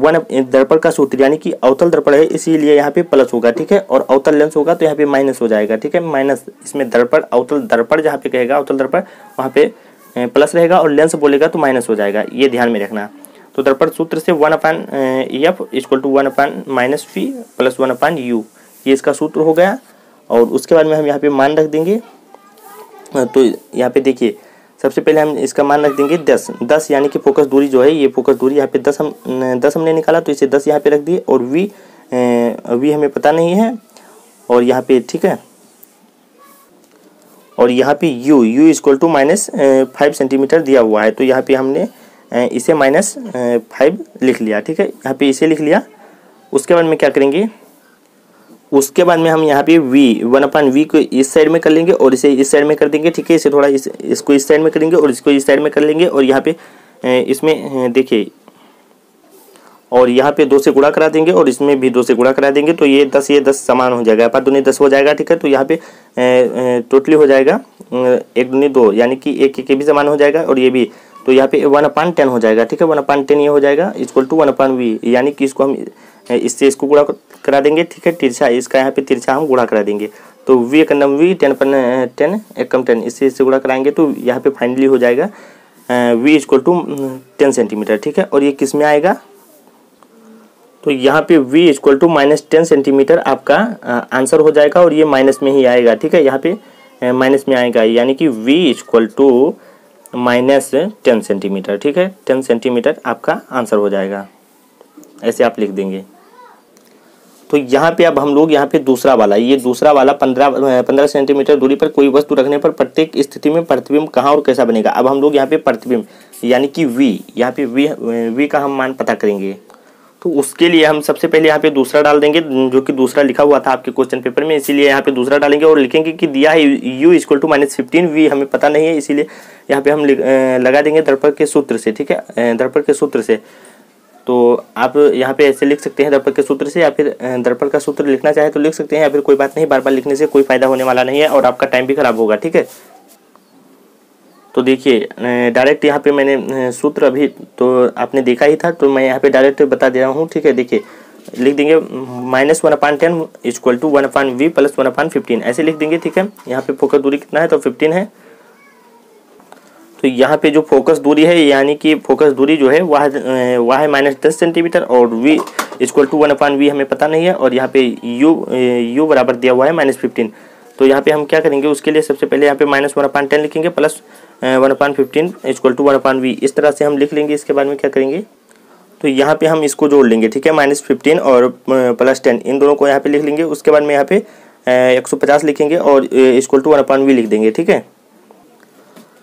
दर्पण का सूत्र यानी कि अवतल दर्पण है इसीलिए यहाँ पे प्लस होगा, ठीक है, और अवतल लेंस होगा तो यहाँ पे माइनस हो जाएगा, ठीक है, माइनस। इसमें दर्पण अवतल दर्पण जहाँ पे कहेगा अवतल दर्पण वहाँ पे प्लस रहेगा और लेंस बोलेगा तो माइनस हो जाएगा, ये ध्यान में रखना। तो दर्पण सूत्र से 1/f equal to 1/-v plus 1/u, ये इसका सूत्र हो गया। और उसके बाद में हम यहाँ पे मान रख देंगे। तो यहाँ पे देखिए सबसे पहले हम इसका मान रख देंगे 10 यानी कि फोकस दूरी जो है, ये फोकस दूरी यहाँ पे 10 हमने निकाला तो इसे 10 यहाँ पे रख दिए। और v हमें पता नहीं है और यहाँ पे, ठीक है, और यहाँ पे u इक्वल टू -5 सेंटीमीटर दिया हुआ है तो यहाँ पे हमने इसे -5 लिख लिया, ठीक है, यहाँ पे इसे लिख लिया। उसके बाद में क्या करेंगे, उसके बाद में हम यहाँ पे v को इस साइड में कर लेंगे और इसे इस साइड में कर देंगे, ठीक है, इसे थोड़ा इसको इस साइड में करेंगे और इसको इस साइड में कर लेंगे। और यहाँ पे इसमें देखिए, और यहाँ पे 2 से गुणा करा देंगे और इसमें भी 2 से गुणा करा देंगे तो ये 10 समान हो जाएगा, 5 दूनी 10 हो जाएगा, ठीक है। तो यहाँ पे टोटली हो जाएगा 1 दूनी 2 यानी कि 1 भी समान हो जाएगा और ये भी, तो यहाँ पे 1/10 हो जाएगा, ठीक है, 1/10 ये हो जाएगा इक्वल टू 1/v, यानी कि इसको हम इससे इसको गुणा करा देंगे, ठीक है, तिरछा इसका यहाँ पे तिरछा हम गुणा करा देंगे तो v एक कम v 10/10 1 कम 10 इससे गुणा कराएंगे तो यहाँ पे फाइनली हो जाएगा v इक्वल टू 10 सेंटीमीटर, ठीक है। और ये किस में आएगा, तो यहाँ पे v इक्वल टू -10 सेंटीमीटर आपका आंसर हो जाएगा और ये माइनस में ही आएगा, ठीक है, यहाँ पे माइनस में आएगा यानी कि v इक्वल टू -10 सेंटीमीटर, ठीक है, 10 सेंटीमीटर आपका आंसर हो जाएगा, ऐसे आप लिख देंगे। तो यहाँ पे अब हम लोग यहाँ पे दूसरा वाला 15 सेंटीमीटर दूरी पर कोई वस्तु रखने पर प्रत्येक स्थिति में प्रतिबिंब कहाँ और कैसा बनेगा। अब हम लोग यहाँ पे प्रतिबिंब यानी कि v, यहाँ पे v का हम मान पता करेंगे। तो उसके लिए हम सबसे पहले यहाँ पे दूसरा डाल देंगे, जो कि दूसरा लिखा हुआ था आपके क्वेश्चन पेपर में, इसीलिए यहाँ पे दूसरा डालेंगे और लिखेंगे कि दिया है u इक्वल टू -15, v हमें पता नहीं है इसीलिए यहाँ पे हम लगा देंगे दर्पण के सूत्र से, ठीक है, दर्पण के सूत्र से। तो आप यहाँ पे ऐसे लिख सकते हैं दर्पण के सूत्र से, या फिर दर्पण का सूत्र लिखना चाहे तो लिख सकते हैं, या फिर कोई बात नहीं, बार बार लिखने से कोई फायदा होने वाला नहीं है और आपका टाइम भी खराब होगा, ठीक है। तो देखिए डायरेक्ट यहाँ पे मैंने सूत्र अभी तो आपने देखा ही था तो मैं यहाँ पे डायरेक्ट बता दे रहा हूँ, ठीक है। देखिए लिख देंगे -1/10 इक्वल टू 1/v प्लस 1/15 ऐसे लिख देंगे, ठीक है। यहाँ पे फोकस दूरी कितना है तो 15 है। तो यहाँ पे जो फोकस दूरी है यानी कि फोकस दूरी जो है वह है -10 सेंटीमीटर और v इक्वल टू 1/v हमें पता नहीं है और यहाँ पे u बराबर दिया हुआ है -15। तो यहाँ पे हम क्या करेंगे, उसके लिए सबसे पहले यहाँ पे -1/10 लिखेंगे प्लस 1/15 इक्वल टू 1/v, इस तरह से हम लिख लेंगे। इसके बाद में क्या करेंगे, तो यहाँ पे हम इसको जोड़ लेंगे, ठीक है, -15 और +10 इन दोनों को यहाँ पे लिख लेंगे। उसके बाद में यहाँ पे 150 लिखेंगे और इक्वल टू 1/v लिख देंगे, ठीक है।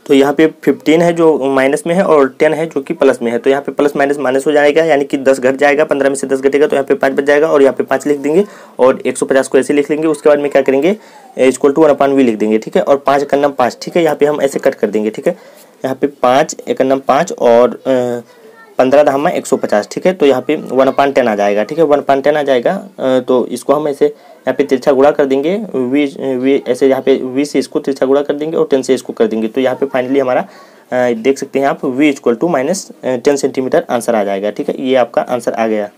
तो यहाँ पे 15 है जो माइनस में है और 10 है जो कि प्लस में है, तो यहाँ पे प्लस माइनस माइनस हो जाएगा यानी कि 10 घट जाएगा, 15 में से 10 घटेगा तो यहाँ पे 5 बच जाएगा और यहाँ पे 5 लिख देंगे और 150 को ऐसे लिख लेंगे। उसके बाद में क्या करेंगे, इक्वल टू 1/v लिख देंगे, ठीक है, और 5 1 5, ठीक है, यहाँ पे हम ऐसे कट कर देंगे, ठीक है। यहाँ पे 5 1 5 और 15 धामा 150, ठीक है, तो यहाँ पे 1/10 आ जाएगा, ठीक है, 1/10 आ जाएगा। तो इसको हम ऐसे यहाँ पे तिरछा गुणा कर देंगे, v ऐसे यहाँ पे v से इसको तिरछा गुणा कर देंगे और 10 से इसको कर देंगे। तो यहाँ पे फाइनली हमारा देख सकते हैं आप v equal to -10 centimetre answer आ जाएगा, ठीक है, ये आपका आंसर आ गया।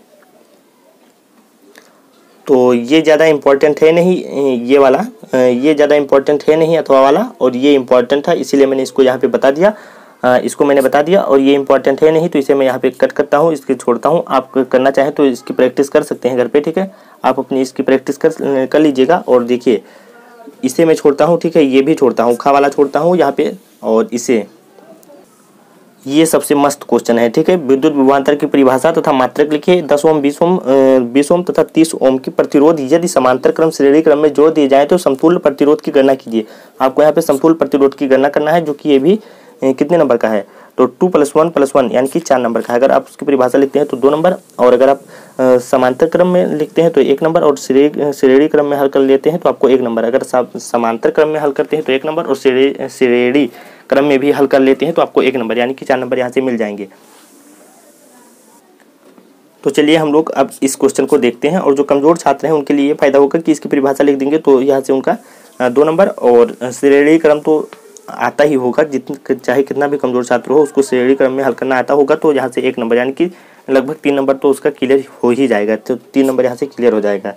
तो ये ज़्यादा इम्पोर्टेंट है नहीं, ये वाला ये ज़्यादा इम्पोर्टेंट है नहीं अथवा वाला, और ये इम्पोर्टेंट था इसीलिए मैंने इसको यहाँ पे बता दिया, इसको मैंने बता दिया और ये इंपॉर्टेंट है नहीं तो इसे मैं यहाँ पे कट करता हूँ, इसके छोड़ता हूँ। आप करना चाहें तो इसकी प्रैक्टिस कर सकते हैं घर पे, ठीक है, आप अपनी इसकी प्रैक्टिस कर लीजिएगा। और देखिए इसे मैं छोड़ता हूँ, ठीक है, ये भी छोड़ता हूँ, खा वाला छोड़ता हूँ यहाँ पे, और इसे, ये सबसे मस्त क्वेश्चन है, ठीक है। विद्युत विभवांतर की परिभाषा तथा मात्रक लिखिए। 10 ओम 20 ओम तथा 30 ओम की प्रतिरोध यदि समांतर क्रम श्रेणी क्रम में जोड़ दिए जाए तो समतुल्य प्रतिरोध की गणना कीजिए। आपको यहाँ पे समतुल्य प्रतिरोध की गणना करना है, जो कि ये भी कितने नंबर का है, तो 2 + 1 यानी कि 4 नंबर का है। अगर आप उसकी परिभाषा लिखते हैं तो 2 नंबर, और अगर आप समांतर क्रम में लिखते हैं तो 1 नंबर, और श्रेणी क्रम में हल कर लेते हैं तो आपको 1 नंबर। अगर समांतर क्रम में हल करते हैं तो 1 नंबर, और श्रेणी क्रम में भी हल कर लेते हैं तो आपको 1 नंबर यानी कि 4 नंबर यहाँ से मिल जाएंगे। तो चलिए हम लोग अब इस क्वेश्चन को देखते हैं, और जो कमजोर छात्र हैं उनके लिए फायदा होगा कि इसकी परिभाषा लिख देंगे तो यहाँ से उनका 2 नंबर, और श्रेणी क्रम तो आता ही होगा, चाहे कितना भी कमजोर छात्र हो उसको श्रेणी क्रम में हल करना आता होगा, तो यहाँ से 1 नंबर यानी कि लगभग 3 नंबर तो उसका क्लियर हो ही जाएगा, तो 3 नंबर यहाँ से क्लियर हो जाएगा।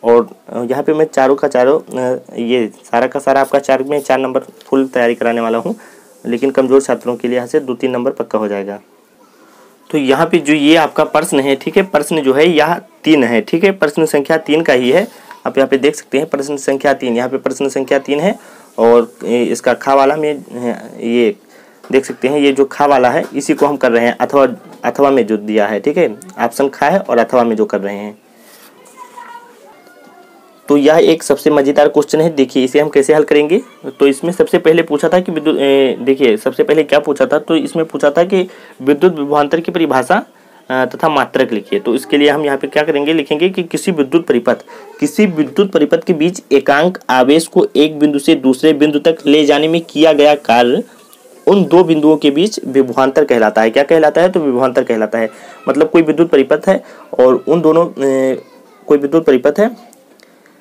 और यहाँ पे मैं चारों का चारों ये सारा का सारा आपका 4 में 4 नंबर फुल तैयारी कराने वाला हूँ, लेकिन कमजोर छात्रों के लिए यहाँ से 2-3 नंबर पक्का हो जाएगा। तो यहाँ पे जो ये आपका प्रश्न है, ठीक है, प्रश्न जो है यह 3 है, ठीक है, प्रश्न संख्या 3 का ही है। आप यहाँ पे देख सकते हैं प्रश्न संख्या 3, यहाँ पे प्रश्न संख्या 3 है, और इसका खा वाला में ये देख सकते हैं, ये जो खा वाला है इसी को हम कर रहे हैं, अथवा में जो दिया है, ठीक है, ऑप्शन खा है और अथवा में जो कर रहे हैं। तो यह एक सबसे मजेदार क्वेश्चन है। देखिए इसे हम कैसे हल करेंगे। तो इसमें सबसे पहले पूछा था कि विद्युत, देखिए सबसे पहले क्या पूछा था, तो इसमें पूछा था कि विद्युत विभवांतर की परिभाषा तथा मात्रक लिखिए। तो इसके लिए हम यहाँ पे क्या करेंगे, लिखेंगे कि किसी विद्युत परिपथ के बीच एकांक आवेश को एक बिंदु से दूसरे बिंदु तक ले जाने में किया गया कार्य उन 2 बिंदुओं के बीच विभवांतर कहलाता है। क्या कहलाता है, तो विभवांतर कहलाता है। मतलब कोई विद्युत परिपथ है और उन दोनों कोई विद्युत परिपथ है,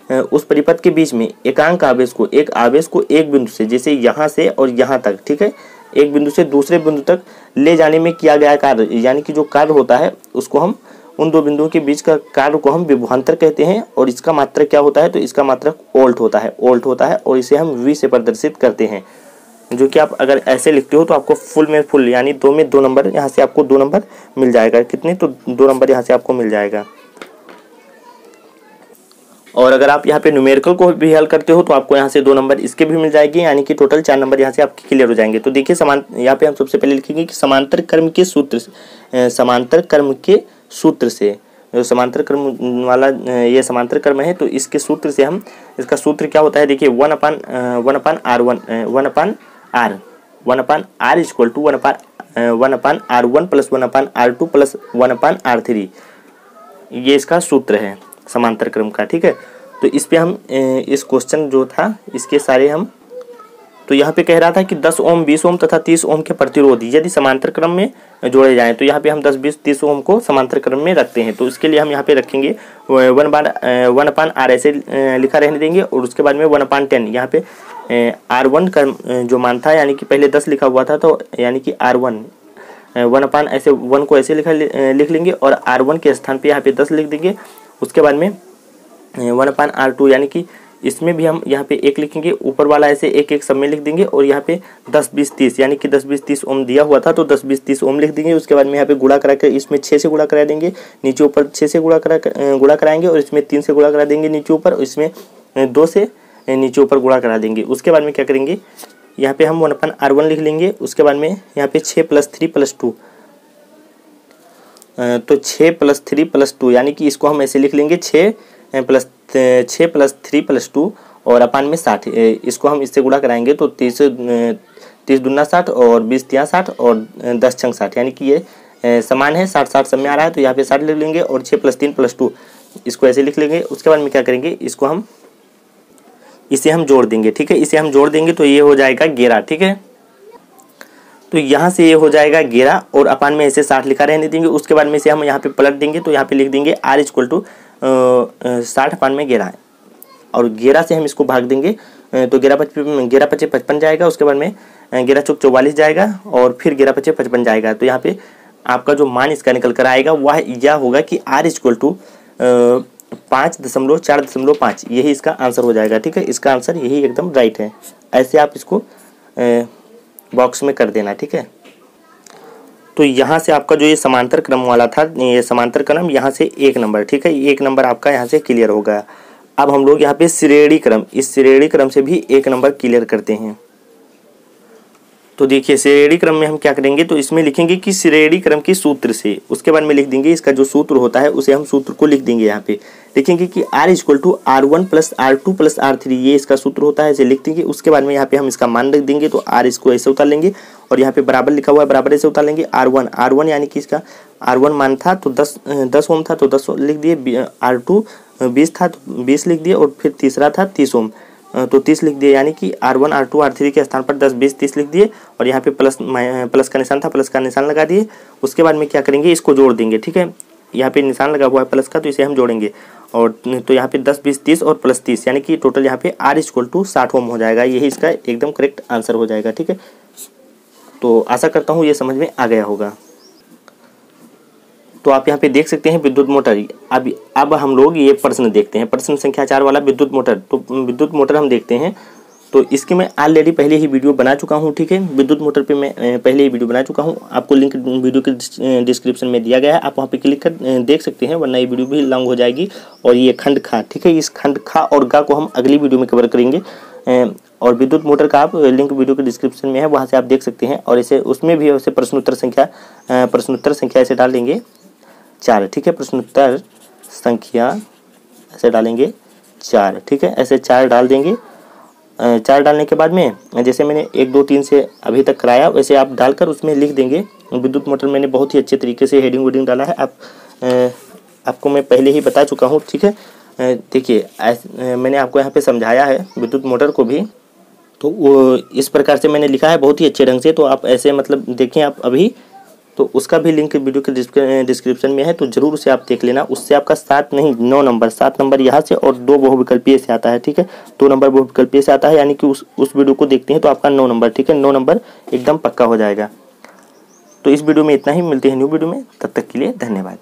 उस परिपथ के बीच में एकांक आवेश को एक बिंदु से, जैसे यहाँ से और यहाँ तक, ठीक है, एक बिंदु से दूसरे बिंदु तक ले जाने में किया गया कार्य, यानी कि जो कार्य होता है उसको हम, उन 2 बिंदुओं के बीच का कार्य को हम विभवांतर कहते हैं। और इसका मात्रक क्या होता है, तो इसका मात्रक वोल्ट होता है, और इसे हम V से प्रदर्शित करते हैं। जो कि आप अगर ऐसे लिखते हो तो आपको फुल में फुल यानी 2 में 2 नंबर, यहाँ से आपको 2 नंबर मिल जाएगा। कितने, तो 2 नंबर यहाँ से आपको मिल जाएगा। और अगर आप यहाँ पे न्यूमेरिकल को भी हल करते हो तो आपको यहाँ से 2 नंबर इसके भी मिल जाएगी, यानी कि टोटल 4 नंबर यहाँ से आपके क्लियर हो जाएंगे। तो देखिए यहाँ पे हम सबसे पहले लिखेंगे कि समांतर क्रम के सूत्र से जो समांतर क्रम वाला ये समांतर क्रम है, तो इसके सूत्र से हम, इसका सूत्र क्या होता है, देखिए 1/r equal to 1/r1 plus 1/r2 plus 1/r3, ये इसका सूत्र है समांतर क्रम का, ठीक है। तो इस पे हम इस क्वेश्चन जो था इसके सारे हम, तो यहाँ पे कह रहा था कि 10 ओम 20 ओम तथा 30 ओम के प्रतिरोध यदि समांतर क्रम में जोड़े जाएं, तो यहाँ पे हम 10 20 30 ओम को समांतर क्रम में रखते हैं। तो इसके लिए हम यहाँ पे रखेंगे 1/r ऐसे लिखा रहने देंगे, और उसके बाद में 1/10 यहाँ पे R1 का जो मान था, यानी कि पहले 10 लिखा हुआ था, तो यानी कि R1 1/, ऐसे 1 को ऐसे लिख लेंगे, और R1 के स्थान पे यहाँ पे 10 लिख देंगे। उसके बाद में 1/r2, यानी कि इसमें भी हम यहाँ पे 1 लिखेंगे, ऊपर वाला ऐसे 1 सब में लिख देंगे, और यहाँ पे 10 20 30 यानी कि 10 20 30 ओम दिया हुआ था, तो 10 20 30 ओम लिख देंगे। उसके बाद में यहाँ पे गुणा करा कर इसमें 6 से गुणा करा देंगे, नीचे ऊपर 6 से गुणा कराएंगे, और इसमें 3 से गुणा करा देंगे नीचे ऊपर, और इसमें 2 से नीचे ऊपर गुणा करा देंगे। उसके बाद में क्या करेंगे, यहाँ पे हम 1/r1 लिख लेंगे। उसके बाद में यहाँ पे 6 + 3 + 2, तो 6 + 3 + 2 यानी कि इसको हम ऐसे लिख लेंगे 6 + 3 + 2 और अपान में 60, इसको हम इससे गुणा कराएंगे तो 30 दूना 60 और 20 तिया 60 और 10 छंग 60, यानी कि ये समान है, 60 सब में आ रहा है, तो यहाँ पे 60 लिख लेंगे, और 6 + 3 + 2 इसको ऐसे लिख लेंगे। उसके बाद में क्या करेंगे, इसे हम जोड़ देंगे, ठीक है, इसे हम जोड़ देंगे तो ये हो जाएगा 11, ठीक है। तो यहाँ से ये हो जाएगा 11, और अपान में ऐसे 60 लिखा रहने देंगे। उसके बाद में इसे हम यहाँ पे पलट देंगे, तो यहाँ पे लिख देंगे R इक्वल टू 60 अपान में 11, और 11 से हम इसको भाग देंगे, तो 11 5 55 जाएगा। उसके बाद में 11 चौक 44 जाएगा, और फिर 11 5 55 जाएगा। तो यहाँ पे आपका जो मान इसका निकल कर आएगा वह यह होगा कि R इक्वल टू 5.4.5, यही इसका आंसर हो जाएगा, ठीक है। इसका आंसर यही एकदम राइट है। ऐसे आप इसको बॉक्स में कर देना, ठीक है। तो यहाँ से आपका जो ये समांतर क्रम वाला था, ये समांतर क्रम यहाँ से 1 नंबर, ठीक है, 1 नंबर आपका यहाँ से क्लियर हो गया। अब हम लोग यहाँ पे श्रेणी क्रम, इस श्रेणी क्रम से भी 1 नंबर क्लियर करते हैं। तो देखिए श्रेणी क्रम में हम क्या करेंगे, तो इसमें लिखेंगे कि श्रेणी क्रम के सूत्र से, उसके बाद में लिख देंगे इसका जो सूत्र होता है उसे हम सूत्र को लिख देंगे। यहाँ पे लिखेंगे कि R equal to R1 plus R2 plus R3, ये इसका सूत्र होता है, इसे लिख देंगे। उसके बाद में यहाँ पे हम इसका मान रख देंगे, तो R इसको ऐसे उतार लेंगे, और यहाँ पे बराबर लिखा हुआ है, बराबर ऐसे उतार लेंगे। R1 यानी कि इसका R1 मान था तो 10 ओम था, तो 10 लिख दिए। R2 20 था तो 20 लिख दिए, और फिर तीसरा था 30 ओम, तो 30 लिख दिए, यानी कि R1 R2 R3 के स्थान पर 10 20 30 लिख दिए, और यहाँ पे प्लस का निशान था, प्लस का निशान लगा दिए। उसके बाद में क्या करेंगे, इसको जोड़ देंगे, ठीक है। यहाँ पे निशान लगा हुआ है प्लस का, तो इसे हम जोड़ेंगे। और तो यहाँ पे 10, 20, 30 और प्लस 30 यानी कि टोटल यहाँ पे R = 60 ओम हो जाएगा। यही इसका एकदम करेक्ट आंसर हो जाएगा। ठीक है, तो आशा करता हूँ ये समझ में आ गया होगा। तो आप यहाँ पे देख सकते हैं विद्युत मोटर। अब हम लोग ये प्रश्न देखते हैं, प्रश्न संख्या 4 वाला विद्युत मोटर। तो विद्युत मोटर हम देखते हैं। तो इसकी मैं ऑलरेडी पहले ही वीडियो बना चुका हूँ। ठीक है, विद्युत मोटर पे मैं पहले ही वीडियो बना चुका हूँ। आपको लिंक वीडियो के डिस्क्रिप्शन में दिया गया है, आप वहाँ पे क्लिक कर देख सकते हैं, वरना ये वीडियो भी लॉन्ग हो जाएगी। और ये खंड खा, ठीक है, इस खंड खा और गा को हम अगली वीडियो में कवर करेंगे। और विद्युत मोटर का आप लिंक वीडियो के डिस्क्रिप्शन में है, वहाँ से आप देख सकते हैं। और इसे उसमें भी ऐसे प्रश्नोत्तर संख्या ऐसे डाल देंगे 4। ठीक है, प्रश्नोत्तर संख्या ऐसे डालेंगे 4। ठीक है, ऐसे 4 डाल देंगे। 4 डालने के बाद में जैसे मैंने 1, 2, 3 से अभी तक कराया, वैसे आप डालकर उसमें लिख देंगे विद्युत मोटर। मैंने बहुत ही अच्छे तरीके से हेडिंग वेडिंग डाला है, आपको मैं पहले ही बता चुका हूँ। ठीक है, देखिए मैंने आपको यहाँ पे समझाया है विद्युत मोटर को भी, तो वो इस प्रकार से मैंने लिखा है बहुत ही अच्छे ढंग से। तो आप ऐसे मतलब देखें आप अभी, तो उसका भी लिंक वीडियो के डिस्क्रिप्शन में है, तो जरूर उसे आप देख लेना। उससे आपका 7 नहीं 9 नंबर, 7 नंबर यहाँ से और 2 बहुविकल्पीय से आता है। ठीक है, 2 नंबर बहुविकल्पीय से आता है, यानी कि उस वीडियो को देखते हैं तो आपका 9 नंबर, ठीक है, 9 नंबर एकदम पक्का हो जाएगा। तो इस वीडियो में इतना ही, मिलते हैं न्यू वीडियो में, तब तक के लिए धन्यवाद।